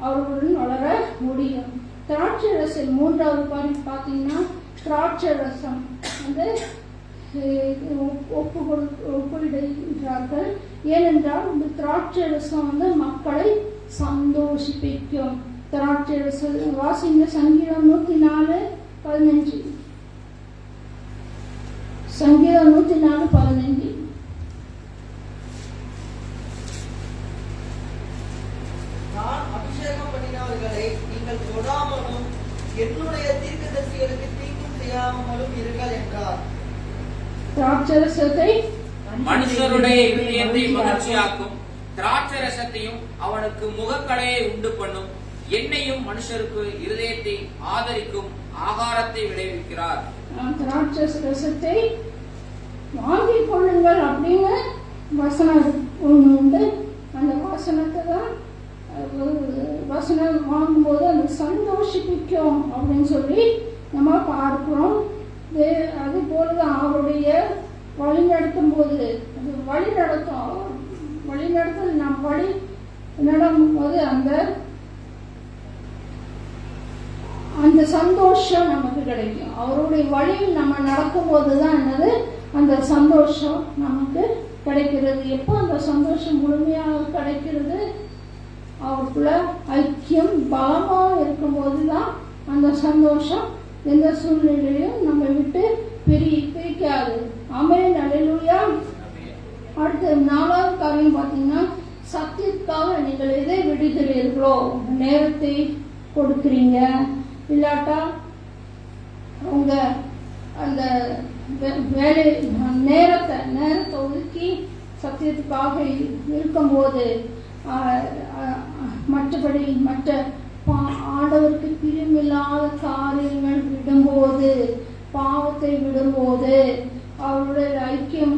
அவர்களுடன் வளர முடியும். திராட்சை ரசம் 3வது பாயிண்ட் பார்த்தீங்கன்னா, திராட்சை ரசம் ஒப்பிடுகிறார்கள். ஏனென்றால் இந்த திராட்சை ரசம் மக்களை சந்தோஷிப்பிக்கும். திராட்சை ரசம் வாசிங்க, சங்கீதம் 104:15. சங்கீதம் 104:15. நான் அபிஷேகம் பண்ணினவர்களை நீங்கள் தொடாமலும் என்னுடைய தீர்க்கதரிசிகளுக்கு தீங்கும் செய்யாமலும் இருங்கள் என்றார். திராட்சரசத்தை மனுஷருடைய இதயத்தை மகிழ்ச்சியாக்கும், திராட்சரசத்தையும் அவனுக்கு முகக்கலையை உண்டு பண்ணும், எண்ணெயும் மனுஷருக்கு இருதயத்தை ஆதரிக்கும் ஆகாரத்தை விளைவிக்கிறார். திராட்சரசத்தை வாங்கிக் கொள்ளுங்கள் அப்படின்னு வசனம் ஒன்று உண்டு. அந்த வசனத்தை தான் வசனம் வாங்கும்போது அந்த சந்தோஷிப்பிக்கும் அப்படின்னு சொல்லி நம்ம பார்க்கிறோம். அது போலதான் அவருடைய வழி நடத்தும் போது அது வழி நடத்தல் நம் வழி நடக்கும் போது அந்த சந்தோஷம் நமக்கு கிடைக்கும். அவருடைய வழியில் நம்ம நடக்கும் போதுதான் என்னது? அந்த சந்தோஷம் நமக்கு கிடைக்கிறது. எப்போ அந்த சந்தோஷம் முழுமையாக கிடைக்கிறது? அவருக்குள்ள ஐக்கியம் பலமா இருக்கும் போதுதான் அந்த சந்தோஷம் எந்த சூழ்நிலையும் நம்ம விட்டு பிரிக்காது. ஆமென், அல்லேலூயா. அடுத்து 4வது காரியம் பார்த்தீங்கன்னா, சத்தியத்துக்காக நீங்கள் எதை விடுகிறீர்களோ நேரத்தை கொடுக்குறீங்க. இல்லாட்டா உங்க அந்த வேலை நேரத்தை ஒதுக்கி சத்தியத்துக்காக இருக்கும்போது மற்றபடி மற்ற ஆண்டவருக்கு பிரியமில்லாத காரியங்கள் விடும்போது, பாவத்தை விடும்போது, அவருடைய ஐக்கியம்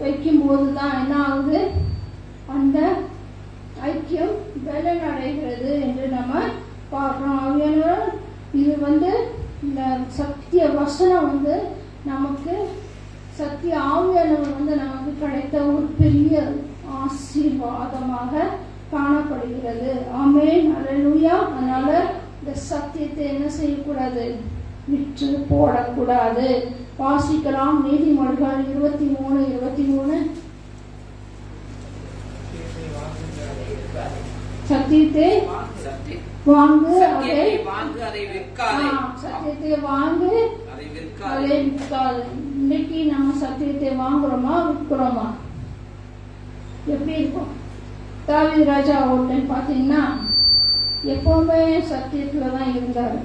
வைக்கும்போது தான் என்ன ஆகுது? அந்த ஐக்கியம் பலனடைகிறது என்று நம்ம பார்க்கிறோம். ஆவியானவர் இது இந்த சத்திய வசனம் நமக்கு சத்திய ஆவியானவர் நமக்கு கிடைத்த ஒரு பெரிய ஆசீர்வாதமாக காணப்படுகிறது. ஆமென், அல்லேலூயா. அதனால இந்த சத்தியத்தை என்ன செய்யக்கூடாது? விற்று போடக்கூடாது. வாசிக்கலாம் நீதிமொழிகள் 23:23. சத்தியத்தை வாங்கு, அதை விற்காதே. சத்தியத்தை வாங்கு, அதை விற்காது. இன்னைக்கு நம்ம சத்தியத்தை வாங்குறோமா விற்கிறோமா? எப்படி இருக்கும்? தாவீது ராஜா ஒருத்தன் பாத்தீங்கன்னா எப்பவுமே சத்தியத்துலதான் இருந்தாரு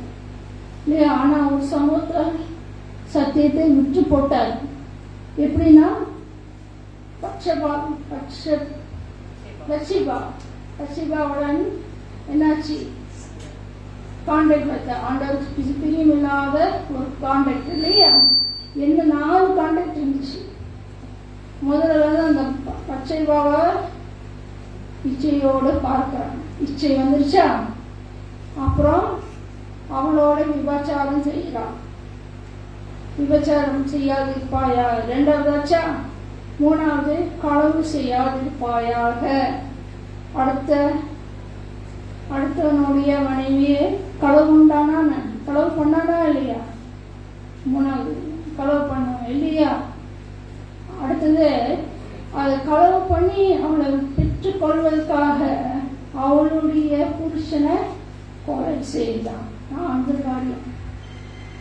இல்லையா? ஆனா ஒரு சமூகத்துல சத்தியத்தை விற்று போட்டார். எப்படின்னா பட்சிபாவுடன் என்னாச்சு? கான்டாக்ட் வச்ச ஆண்டவருக்கு பிரியம் இல்லாத ஒரு கான்டாக்ட் இல்லையா? என்ன 4 கான்டாக்ட் இருந்துச்சு. முதல்ல அந்த பட்சைபாவை இச்சையோடு பார்க்கிறான். இச்சை வந்துருச்சா? அப்புறம் அவளோட விபச்சாரம் செய்யறான். விபச்சாரம் செய்யாதிருப்பாயா? 2வதாச்சா? 3வது களவு செய்யாதிருப்பாயாக. அடுத்தவனுடைய மனைவியே களவு பண்ணானா இல்லையா? 3வது களவு பண்ண இல்லையா? அடுத்தது அதை களவு பண்ணி அவளை பெற்றுக் கொள்வதற்காக அவளுடைய புருஷனை கொலை செய்தான். 4 காரியம்.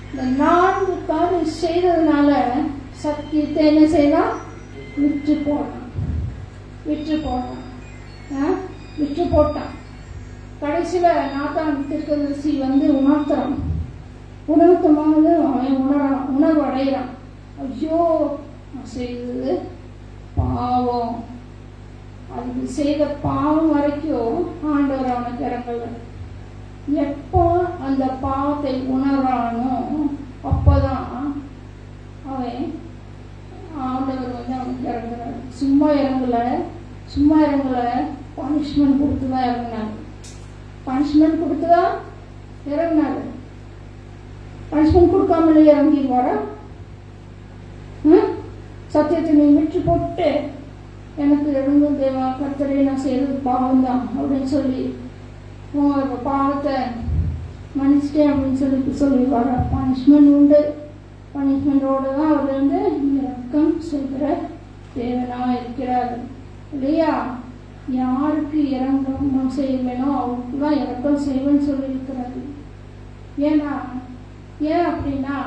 இந்த 4 காரியம் செய்ததுனால சத்தியத்தை என்ன செய்யலாம்? விற்று போட்டான். கடைசியில நாத்தான் தீர்க்கதரிசி உணர்த்தும் போது அவன் உணர்வு அடைகிறான். ஐயோ, நான் செய்தது பாவம். அது செய்த பாவம் வரைக்கும் ஆண்டவர் அவனுக்கு இறங்கல. எப்போ அந்த பாவத்தை உணர்றானோ அப்பதான் அவன் ஆண்டவர் அவனுக்கு இறங்குறாரு. சும்மா இறங்கல, பனிஷ்மெண்ட் கொடுத்துதான் இறங்கினாரு. பனிஷ்மெண்ட் கொடுக்காமலே இறங்கிடுவாரா? சத்தியத்தை நீ விட்டு போட்டு எனக்கு இறங்கும் தேவா கர்த்தரே, நான் செய்யறது பாவம் தான் அப்படின்னு சொல்லி பாவத்தை மன்னிச்சிட்டேன் அப்படின்னு சொல்லிடுவாரா? பனிஷ்மெண்ட் உண்டு. பனிஷ்மெண்டோட தான் அவர் இரக்கம் செய்கிற தேவனா இருக்கிறார் இல்லையா? யாருக்கு இறங்கம் செய்வேனோ அவருக்கு தான் இறக்கம் செய்வேன்னு சொல்லியிருக்கிறாரு. ஏன் அப்படின்னா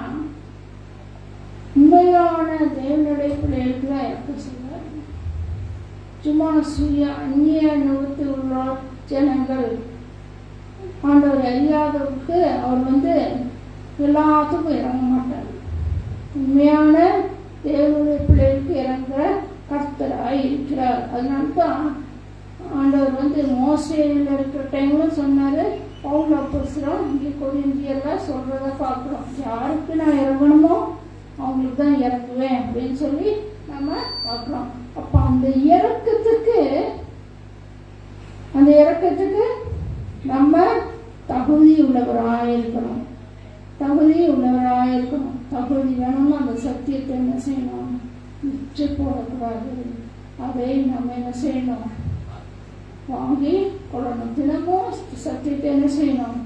உண்மையான தேவனுடைய பிள்ளைகளுக்கு தான் இறக்கம் செய்வார். சும்மா அந்நிய நுகத்து உள்ள ஜனங்கள், ஆண்டவர் அறியாதவருக்கு அவர் எல்லாத்துக்கும் இறங்க மாட்டார். உண்மையான தேவனுடைய பிள்ளைகளுக்கு இறங்குற கர்த்தராய் இருக்கிறார். அதனால்தான் ஆண்டவர் மோசேயில் இருக்கிற டைம்ல சொன்னாரு. பவுல் அப்போஸ்தலன் இங்கே கொரிந்தியர்ல சொல்றத பார்க்கிறோம். யாருக்கு நான் இறங்கணுமோ அவங்களுக்கு தான் இறங்குவேன் அப்படின்னு சொல்லி நம்ம பார்க்கிறோம். அப்ப அந்த இறக்கத்துக்கு நம்ம தகுதி உள்ளவராயிருக்கணும். தகுதி வேணும்னா அந்த சத்தியத்தை என்ன செய்யணும்? விற்று போடக்கூடாது. அதை நம்ம என்ன செய்யணும்? வாங்கி கொள்ளணும். தினமும் சத்தியத்தை என்ன செய்யணும்?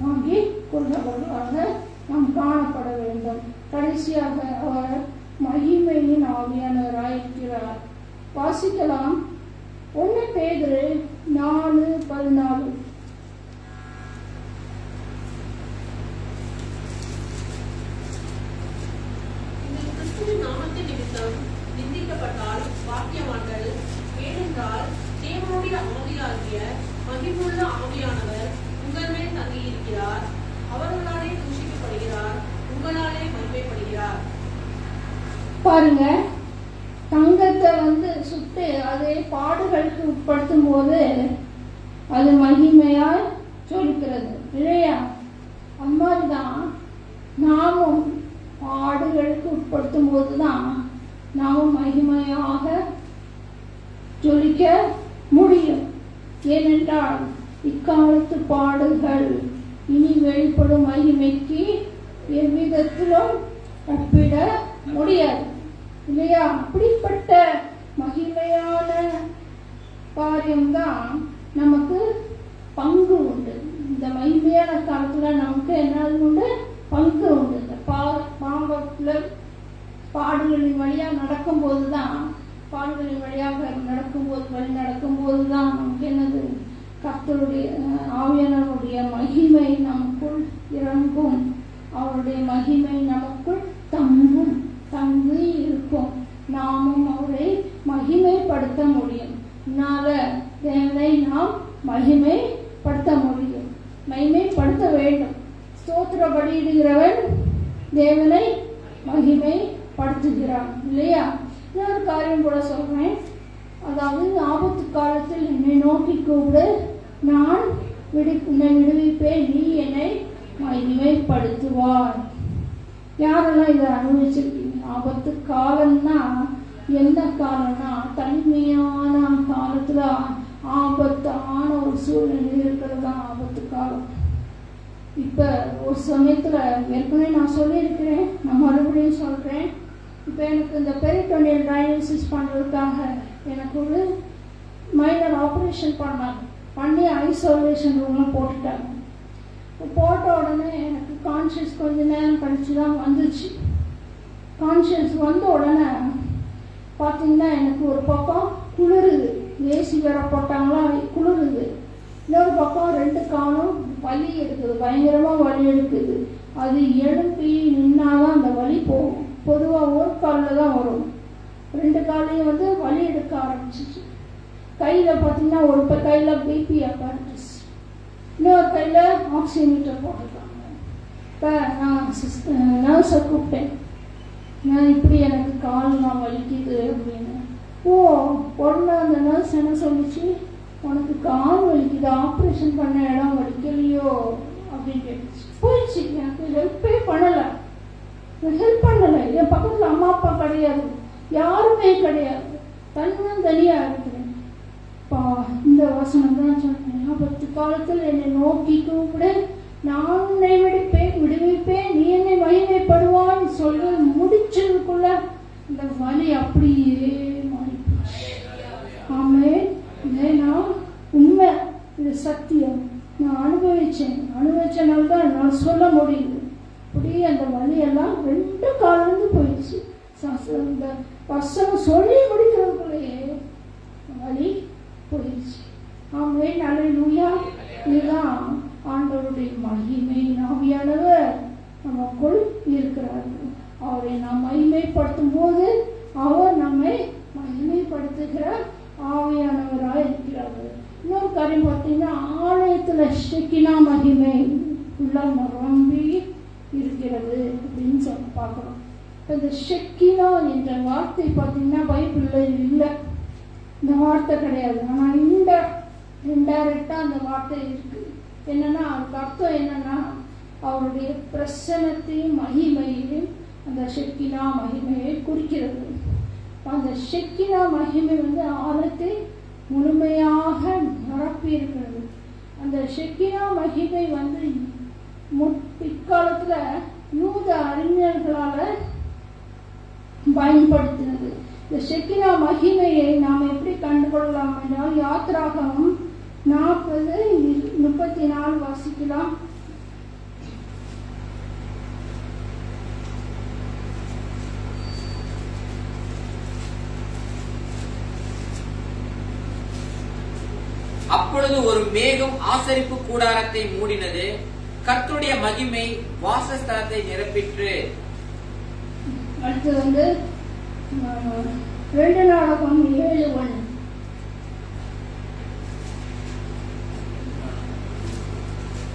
வாங்கி கொள்கிறவர்களாக நாம் காணப்பட வேண்டும். கடைசியாக அவர் மகிமையின் ஆவியானவராயிருக்கிறார். வாசிக்கலாம் 1 பேதுரு 4:14. நாமத்தின் நிமித்தம் நிந்திக்கப்பட்டால் வாக்கியவான்கள், ஏனென்றால் தேவனுடைய ஆவியாகிய மகிமுள்ள ஆவியானவர் உங்கள் மேல் தங்கியிருக்கிறார். அவர்களாலே தூஷிக்கப்படுகிறார், உங்களாலே மகிமைப்படுகிறார். பாருங்க, தங்கத்தை வந்து சுட்டு அதை பாடுகளுக்கு உட்படுத்தும் போது அது மகிமையாய் ஜொலிக்கிறது இல்லையா? அந்த மாதிரிதான் நாமும் பாடுகளுக்கு உட்படுத்தும் போதுதான் நாமும் மகிமையாக ஜொலிக்க முடியும். ஏனென்றால் இக்காலத்து பாடுகள் இனி வெளிப்படும் மகிமைக்கு எவ்விதத்திலும் ஒப்பிட முடியாது இல்லையா? அப்படிப்பட்ட மகிமையான காரியம்தான் நமக்கு பங்கு உண்டு. இந்த மகிமையான காலத்துல நமக்கு என்ன உண்டு? பங்கு உண்டு. இந்த பாவத்துல பாடுகளின் வழியா நடக்கும் போதுதான், பாடுகளின் வழியாக நடக்கும்போது வழி நடக்கும் போதுதான் நமக்கு என்னது? கர்த்தருடைய ஆவியானவருடைய மகிமை நமக்குள் இறங்கும். அவருடைய மகிமை நமக்குள் தங்கும், தங்கி இருக்கும். நாமும் அவரை மகிமைப்படுத்த முடியும். அதனால தேவனை நாம் மகிமைப்படுத்த முடியும், மகிமைப்படுத்த வேண்டும். ஸ்தோத்திர பலியிடுகிறவன் தேவனை மகிமைப்படுத்துகிறான் இல்லையா? இன்னொரு காரியம் கூட சொல்றேன். அதாவது ஆபத்து காலத்தில் என்னை நோக்கி கூப்பிடு, நான் உன்னை விடுவிப்பேன், நீ என்னை மகிமைப்படுத்துவார். யாரெல்லாம் இதை அனுபவிச்சிருக்கீங்க? ஆபத்து காலம்னா என்ன காலம்னா, தனிமையான காலத்துல ஆபத்தான ஒரு சூழ்நிலை இருக்கிறது தான் ஆபத்து காலம். இப்ப ஒரு சமயத்துல ஏற்கனவே நான் சொல்லியிருக்கிறேன், நான் மறுபடியும் சொல்றேன். இப்ப எனக்கு இந்த பெரிட்டோனியல் டயாலிசிஸ் பண்றதுக்காக எனக்கு ஒரு மைனர் ஆப்ரேஷன் பண்ணி ஐசோலேஷன் ரூம்ல போட்டுட்டாங்க. போட்ட உடனே எனக்கு கான்ஷியஸ் கொஞ்ச நேரம் கழிச்சு தான் வந்துச்சு. கான்ஷியஸ் வந்த உடனே பார்த்தீங்கன்னா எனக்கு ஒரு பக்கம் குளிருது, ஏசி வேற போட்டாங்களா, குளிருது. இன்னொரு பக்கம் 2 காலும் வலி எடுக்குது, பயங்கரமா வலி எடுக்குது. அது எழுப்பி நின்னாதான் அந்த வலி போகும். பொதுவாக ஒரு காலில் தான் வரும், 2 காலையும் வந்து வலி எடுக்க ஆரம்பிச்சிச்சு. கையில் பார்த்தீங்கன்னா ஒரு கையில் பிபி அப்பாரட்டஸ், இன்னொரு கையில் ஆக்சிமீட்டர் போட்டிருக்காங்க. இப்போ நான் நர்ஸை கூப்பிட்டேன், நான் இப்படி எனக்கு கால்லாம் வலிக்குது அப்படின்னு. உடனே அந்த நர்ஸ் என்ன சொல்லிச்சு, உனக்கு கால் வலிக்குது, ஆப்ரேஷன் பண்ண இடம் வலிக்கலையோ அப்படின்னு கேட்டுச்சு. போயிடுச்சு. எனக்கு ஹெல்ப்பே பண்ணலை, ஹெல்ப் பண்ணலை. என் பக்கத்தில் அம்மா அப்பா கிடையாது, யாருமே கிடையாது, தனியா இருக்கிறேன். இந்த வசனம் தான் சொன்னேன், ஆபத்து காலத்தில் என்னை நோக்கி கூப்பிட, நான் உன்னை விடுவிப்பேன், நீ என்னை மகிமைப்படுவான்னு சொல்ல முடிச்சதுக்குள்ள இந்த வலி அப்படியே மாறிப்போச்சு. ஆமே, நான் உண்மை, இது சத்தியம், நான் அனுபவிச்சனால தான் நான் சொல்ல முடியுது. அப்படியே அந்த வலியெல்லாம் 2 காலிலிருந்து போயிடுச்சு. இந்த வசனம் சொல்லி முடிக்கிறதுக்குள்ளேயே வலி போயிடுச்சு. ஆமே, அல்லேலூயா. இதுதான் ஆண்டவருடைய மகிமை. ஆவியானவர் நமக்குள் இருக்கிறார்கள். அவரை நாம் மகிமைப்படுத்தும் போது அவர் நம்மை மகிமைப்படுத்துகிற ஆவியானவராக இருக்கிறார்கள். இன்னொரு காரியம் பார்த்தீங்கன்னா, ஆலயத்துல ஷெக்கினா மகிமை உள்ள நிரம்பி இருக்கிறது அப்படின்னு சொல்லி பார்க்கிறோம். இந்த ஷெக்கினா என்ற வார்த்தை பார்த்தீங்கன்னா பைபிள்ல இல்லை, இந்த வார்த்தை கிடையாது. ஆனால் இன்டைரக்டா அந்த வார்த்தை இருக்கு. என்னன்னா அதுக்கு அர்த்தம் என்னன்னா, அவருடைய பிரசன்னத்தையும் மகிமையையும் அந்த ஷெக்கினா மகிமையை குறிக்கிறது. அந்த ஷெக்கினா மகிமை வந்து ஆலயத்தை முழுமையாக நிரப்பி இருக்கிறது. அந்த ஷெக்கினா மகிமை வந்து பிற்காலத்துல யூத அறிஞர்களால பயன்படுத்தினது. இந்த ஷெக்கினா மகிமையை நாம் எப்படி கண்டுகொள்ளலாம் என்றால், யாத்திராகமம் 40:34 வாசிக்கலாம். அப்பொழுது ஒரு மேகம் ஆசரிப்பு கூடாரத்தை மூடினது, கர்த்தருடைய மகிமை வாசஸ்தலத்தை நிரப்பிற்று. அடுத்து வந்து 2 நாளாகமம் 7:1.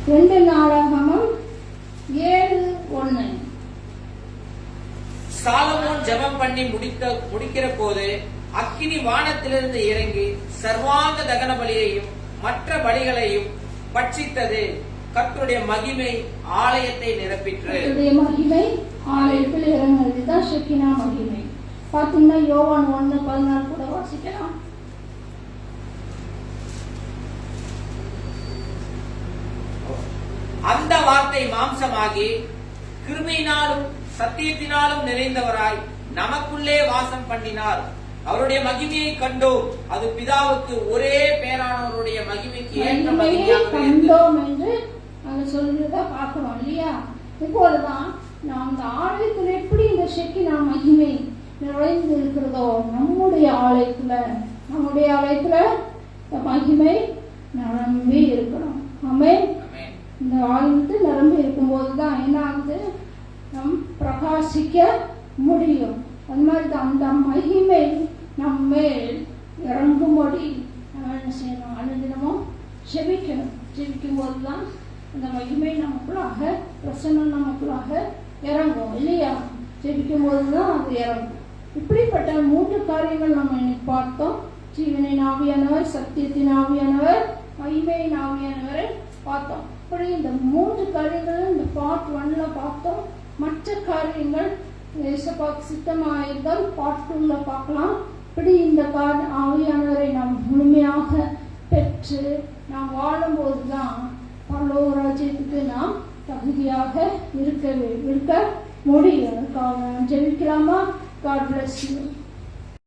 2 நாளாகமம் 7:1. சாலமோன் ஜெபம் பண்ணி முடிக்கிற போது அக்கினி வானத்திலிருந்து இறங்கி சர்வாங்க தகன பலியையும் மற்ற பலிகளையும் பட்சித்தது. கர்த்தருடைய மகிமை ஆலயத்தை நிரப்பிற்று. கர்த்தருடைய மகிமை ஆலயத்தில் இறங்குறது தான் ஷெக்கினா மகிமை. பாத்தீங்கன்னா யோவான் 1:14 கூட வாசிக்கலாம். அந்த வார்த்தை மாம்சமாகி கிருபையினாலும் சத்தியத்தினாலும் நிறைந்தவராய் நமக்குள்ளே வாசம் பண்ணினார். அவருடைய மகிமையை கண்டோம். அது பிதாவுக்கு ஒரே பேரானவருடைய மகிமைக்கு ஏற்ற மகிமையை மகிமையாக கண்டோம் என்று நாங்க சொல்றதா பார்க்கிறோம் இல்லையா? இப்போதுதான் நாம் இந்த ஆலயத்தில் எப்படி இந்த ஷெக்கினா மகிமை நிறைந்து இருக்கிறதோ நம்முடைய ஆலயத்துல இந்த மகிமை நிரம்பி இருக்கணும். ஆமென். இந்த ஆலயத்தில் நிரம்பி இருக்கும்போதுதான் என்ன ஆகுது? நம் பிரகாசிக்க முடியும். அது மாதிரி தான் அந்த மகிமை நம்மேல் இறங்கும்படி நம்ம என்ன செய்யணும்? அனுதினமும் ஜெபிக்கணும். ஜெபிக்கும் போதுதான் அந்த மகிமை நமக்குள்ளாக, பிரசன்னம் நமக்குள்ளாக இறங்கும் இல்லையா? ஜெபிக்கும் போதுதான் அது இறங்கும். இப்படிப்பட்ட 3 காரியங்கள் நம்ம இன்னைக்கு பார்த்தோம். ஜீவனின் ஆவியானவர், சத்தியத்தின் ஆவியானவர், மகிமையின் ஆவியானவரை பார்த்தோம். இப்படி இந்த 3 காரியங்களும் இந்த பார்ட் 1ல பார்த்தோம். மற்ற காரியங்கள் இயேசுவுக்கு சித்தமாயிருந்தால் பார்ட் 2ல பார்க்கலாம். இப்படி இந்த ஆவியானவரை நாம் முழுமையாக பெற்று நாம் வாழும்போதுதான் பரலோக ராஜ்யத்துக்கு நாம் தகுதியாக இருக்க முடியும். ஜெபிக்கலாமா? God bless you.